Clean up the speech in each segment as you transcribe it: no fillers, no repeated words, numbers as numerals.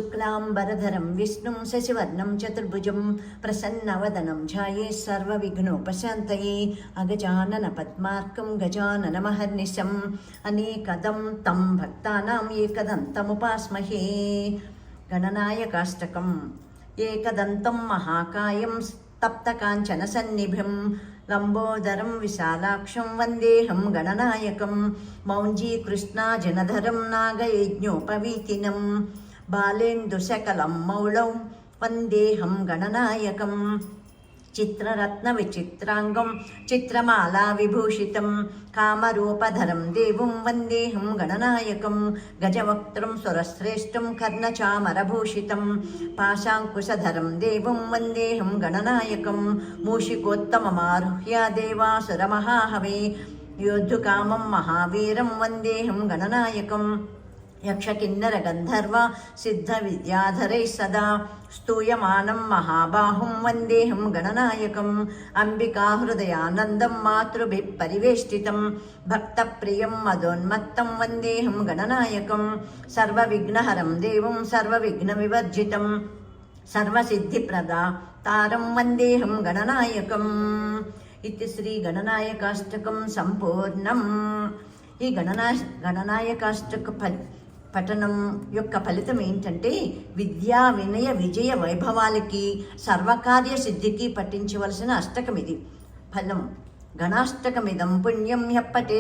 शुक्लांबरधरं विष्णुं शशिवर्णं चतुर्भुजं प्रसन्नवदनं ध्यायेत् सर्वविघ्नोपशान्तये अगजाननपद्मार्कं गजाननमहर्निशम् अनेकदं तं भक्तानाम् एकदन्तमुपास्महे। गणनायकाष्टकम्। एकदन्तं महाकायं तप्तकाञ्चनसन्निभं लम्बोदरं विशालाक्षं वन्देऽहं गणनायकं मौञ्जीकृष्णाजनधरं नागयज्ञोपवीतिनं बालेन्दुशकलं मौळौ वन्देऽहं गणनायकं चित्ररत्नविचित्राङ्गं चित्रमालाविभूषितं कामरूपधरं देवं वन्देऽहं गणनायकं गजवक्त्रं सुरश्रेष्ठं कर्णचामरभूषितं पाशाङ्कुशधरं देवं वन्देऽहं गणनायकं मूषिकोत्तममारुह्य देवासुरमहाहवे योद्धुकामं महावीरं वन्देऽहं गणनायकं यक्षकिन्नरगन्धर्व सिद्धविद्याधरैः सदा स्तूयमानं महाबाहुं वन्देऽहं गणनायकम् अम्बिकाहृदयानन्दं मातृभिः परिवेष्टितं भक्तप्रियं मदोन्मत्तं वन्देऽहं गणनायकं सर्वविघ्नहरं देवं सर्वविघ्नविवर्जितं सर्वसिद्धिप्रदातारं वन्देऽहं गणनायकम् इति श्रीगणनायकाष्टकं सम्पूर्णम्। ఈ గణనాయకాష్టక పఠనం యొక్క ఫలితం ఏంటంటే విద్యా వినయ విజయ వైభవాలకి సర్వకార్య సిద్ధికి పఠించవలసిన అష్టకం ఇది. ఫలం గణాష్టకమిదం పుణ్యం యప్పటే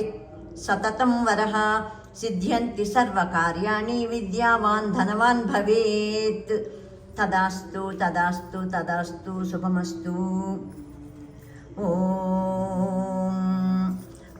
సతతం వరః సిద్ధ్యంతి సర్వకార్యాణి విద్యావాన్ ధనవాన్ భవేత్. తదాస్తు తదాస్తు తదాస్తు శుభమస్తు. ఓం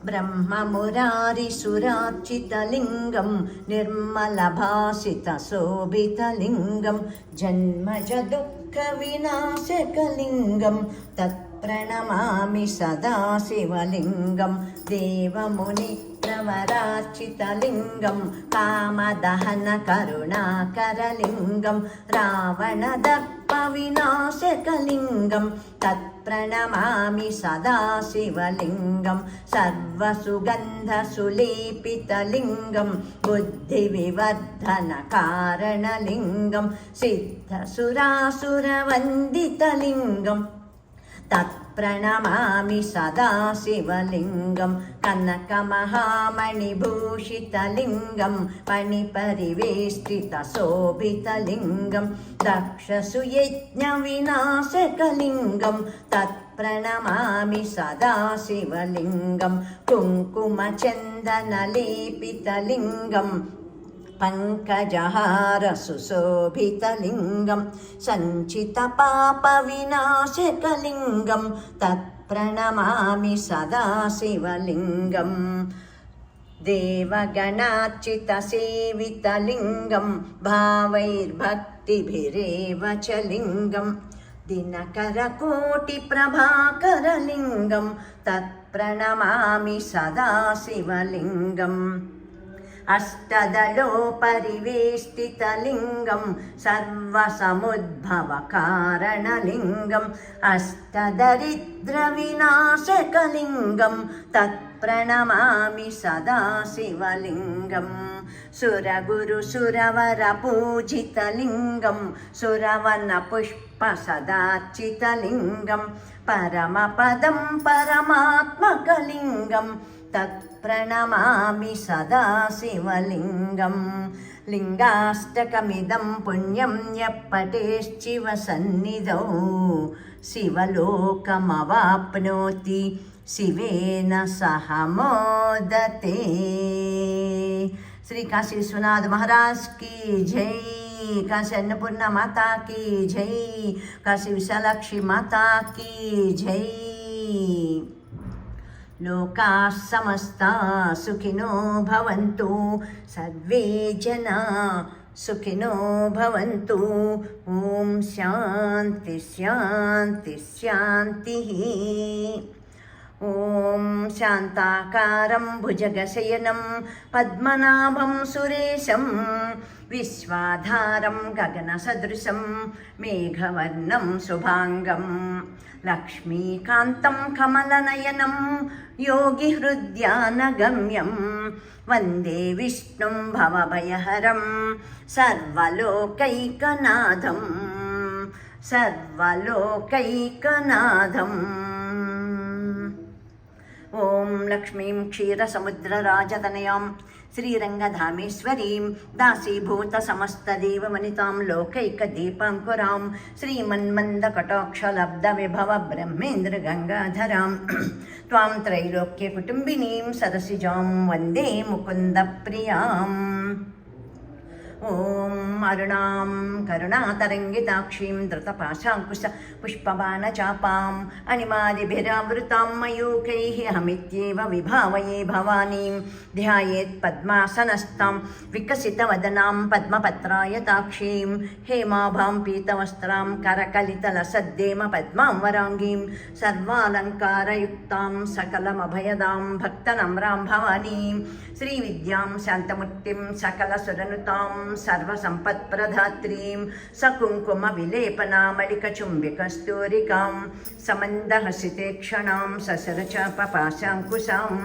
ब्रह्ममुरारिसुरार्चितलिङ्गं निर्मलभासितशोभितलिङ्गं जन्मजदुःखविनाशकलिङ्गं तत्प्रणमामि सदा शिवलिङ्गं देवमुनिप्रवरार्चितलिङ्गं कामदहनकरुणाकरलिङ्गं रावणदर्पविनाशकलिङ्गं तत्प्रणमामि सदा शिवलिङ्गं सर्वसुगन्धसुलेपितलिङ्गं बुद्धिविवर्धनकारणलिङ्गं सिद्धसुरासुरवन्दितलिङ्गं तत्प्रणमामि सदा शिवलिङ्गं कनकमहामणिभूषितलिङ्गं मणिपरिवेष्टितशोभितलिङ्गं दक्षसुयज्ञविनाशकलिङ्गं तत्प्रणमामि सदा शिवलिङ्गं कुङ्कुमचन्दनलेपितलिङ्गं पङ्कजहारसुशोभितलिङ्गं सञ्चितपापविनाशकलिङ्गं तत्प्रणमामि सदा शिवलिङ्गं देवगणार्चितसेवितलिङ्गं भावैर्भक्तिभिरेव च लिङ्गं दिनकरकोटिप्रभाकरलिङ्गं तत्प्रणमामि सदा शिवलिङ्गम् अष्टदलोपरिवेष्टितलिङ्गं सर्वसमुद्भवकारणलिङ्गम् अष्टदरिद्रविनाशकलिङ्गं तत्प्रणमामि सदा शिवलिङ्गम् सुरगुरुसुरवरपूजितलिङ्गं सुरवनपुष्पसदार्चितलिङ्गं परमपदं परमात्मकलिङ्गं तत्प्रणमामि सदा शिवलिङ्गं लिङ्गाष्टकमिदं पुण्यं यः पठेश्चिवसन्निधौ शिवलोकमवाप्नोति शिवेन सह मोदते. श्री काशी विश्वनाथ महाराज की जय. काशी अन्नपूर्णा माता की जय. काशी विशालाक्षी माता की जय. लोकाः समस्ताः सुखिनो भवन्तु सर्वे जनाः सुखिनो भवन्तु. ओम शांति शांति शांति. ॐ शान्ताकारं भुजगशयनं पद्मनाभं सुरेशं विश्वाधारं गगनसदृशं मेघवर्णं शुभाङ्गं लक्ष्मीकान्तं कमलनयनं योगिहृद्यानगम्यं वन्दे विष्णुं भवभयहरं सर्वलोकैकनाथम् ॐ लक्ष्मीं क्षीरसमुद्रराजतनयां श्रीरङ्गधामेश्वरीं दासीभूतसमस्तदेववनितां लोकैकदीपाङ्कुरां श्रीमन्मन्दकटाक्षलब्धविभवब्रह्मेन्द्रगङ्गाधरां त्वां त्रैलोक्यकुटुम्बिनीं सरसिजां वन्दे मुकुन्दप्रियाम् ॐ अरुणां करुणातरङ्गिताक्षीं धृतपाशाङ्कुश पुष्पबाणचापाम् अणिमादिभिरावृतां मयूखैः अहमित्येव विभावये भवानीं ध्यायेत् पद्मासनस्थां विकसितवदनां पद्मपत्रायताक्षीं हेमाभां पीतवस्त्रां करकलितलसद्देम पद्मां वराङ्गीं सर्वालङ्कारयुक्तां सकलमभयदां भक्तनम्रां भवानीं श्रीविद्यां शान्तमुक्तिं सकलसुरनुतां सर्वसम्पत्प्रदात्रीं सकुङ्कुमविलेपनामलिकचुम्बिकस्तूरिकां समन्दहसिते क्षणां ससरचापपाशाङ्कुशाम्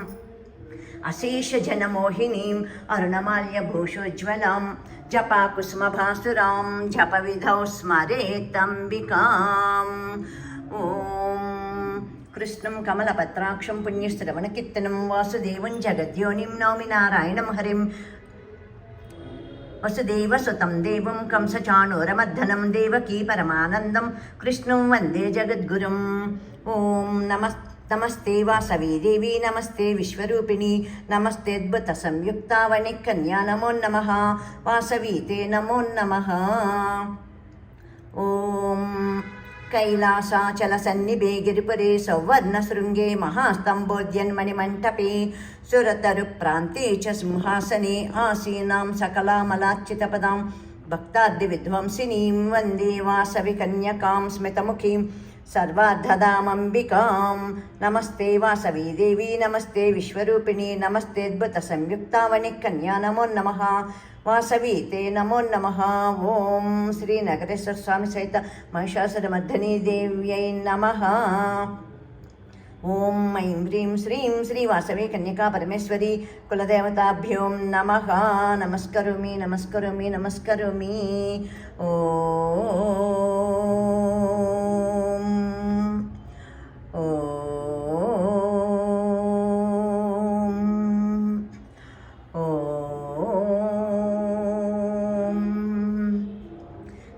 अशेषजनमोहिनीम् अरुणमाल्यभूषोज्ज्वलां जपाकुसुमभासुरां जपविधौ स्मरेतम्बिकाम् ॐ कृष्णं कमलपत्राक्षं पुण्यश्रवणकीर्तनं वासुदेवं जगद्योनिं नौमि नारायणं हरिं वसुदेवसुतं देवं कंसचाणूरमर्दनं देवकी परमानन्दं कृष्णं वन्दे जगद्गुरुम् ॐ नमस्ते वासवी देवी नमस्ते विश्वरूपिणी नमस्ते अद्भुतसंयुक्तावनिकन्या नमो नमः वासवी ते नमो नमः ॐ कैलासाचलसन्निभे गिरिपुरे सौवर्णशृङ्गे महास्तम्भोद्यन्मणिमण्टपे सुरतरुप्रान्ते च सिंहासने आसीनां सकलामलार्चितपदां भक्ताद्यविध्वंसिनीं वन्दे वासवि कन्यकां स्मितमुखीं सर्वार्धदामम्बिकां नमस्ते वासवी देवी नमस्ते विश्वरूपिणी नमस्ते अद्भुतसंयुक्तावनिकन्या नमो नमः वासवी ते नमो नमः ॐ श्रीनगरेश्वर स्वामी सहित महिषासुरमर्दिनी देव्यै नमः ॐ ऐं ह्रीं श्रीं श्रीवासवी कन्यका परमेश्वरी कुलदेवताभ्यो नमः नमस्करोमि नमस्करोमि नमस्करोमि ॐ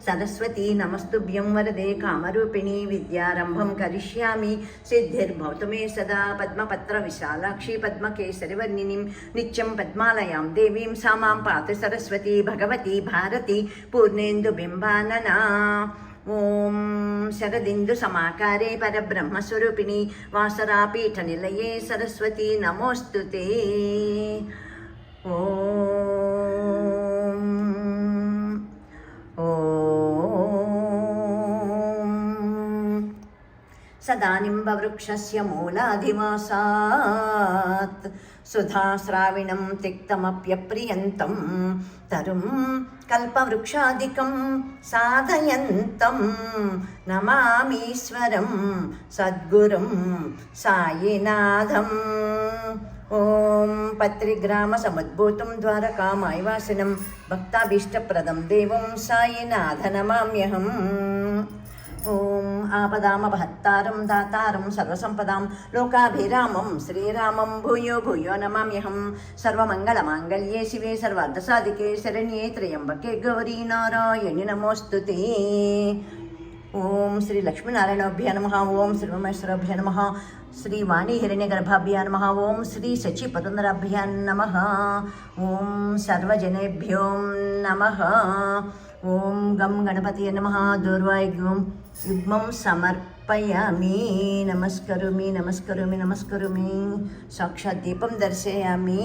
सरस्वती नमस्तुभ्यं वरदे कामरूपिणी विद्यारम्भं करिष्यामि सिद्धिर्भवतु मे सदा पद्मपत्रविशालाक्षी पद्मकेसरिवर्णिनीं नित्यं पद्मालयां देवीं सा मां पातु सरस्वती भगवती भारती पूर्णेन्दुबिम्बानना ॐ शरदिन्दुसमाकारे परब्रह्मस्वरूपिणी वासरापीठनिलये सरस्वती नमोऽस्तु ते सदा निम्बवृक्षस्य मूलाधिवासात् सुधास्राविणं तिक्तमप्यप्रियन्तं तरुं कल्पवृक्षादिकं साधयन्तं नमामीश्वरं सद्गुरुं सायिनाथम् ॐ पत्रिग्रामसमुद्भूतं द्वारकामायवासिनं भक्ताभीष्टप्रदं देवं सायिनाथनमाम्यहम् ॐ आपदामपहत्तारं दातारं सर्वसम्पदां लोकाभिरामं श्रीरामं भूयो भूयो नमाम्यहं सर्वमङ्गलमाङ्गल्ये शिवे सर्वार्थसाधिके शरण्ये त्र्यम्बके गौरी नारायणि नमोऽस्तु ते ॐ श्री लक्ष्मीनारायणाभ्य नमः ॐ श्रीमहेश्वराभ्य नमः श्रीवाणी हिरण्यगर्भाभ्य नमः ॐ श्री शचीपतुन्दराभ्य नमः ॐ सर्वजनेभ्यो नमः ॐ गं गणपतये नमः दूर्वायुग्मं युग्मं समर्पयामि नमस्करोमि नमस्करोमि नमस्करोमि साक्षात् दीपं दर्शयामि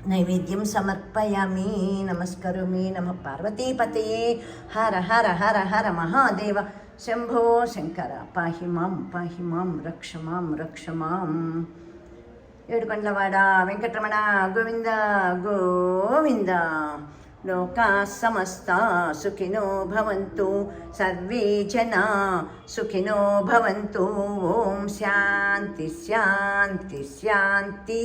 नैवेद्यं समर्पयामि नमस्करोमि नमः पार्वतीपतये हर हर हर हर महादेव శంభో శంకర పాహి మాం రక్ష మాం. ఏడుకొండలవాడ వెంకటరమణ గోవింద గోవింద. లోకా సమస్తా సుఖినో భవంతు, సర్వే జనా సుఖినో భవంతు. ఓం శాంతి శాంతి శాంతి.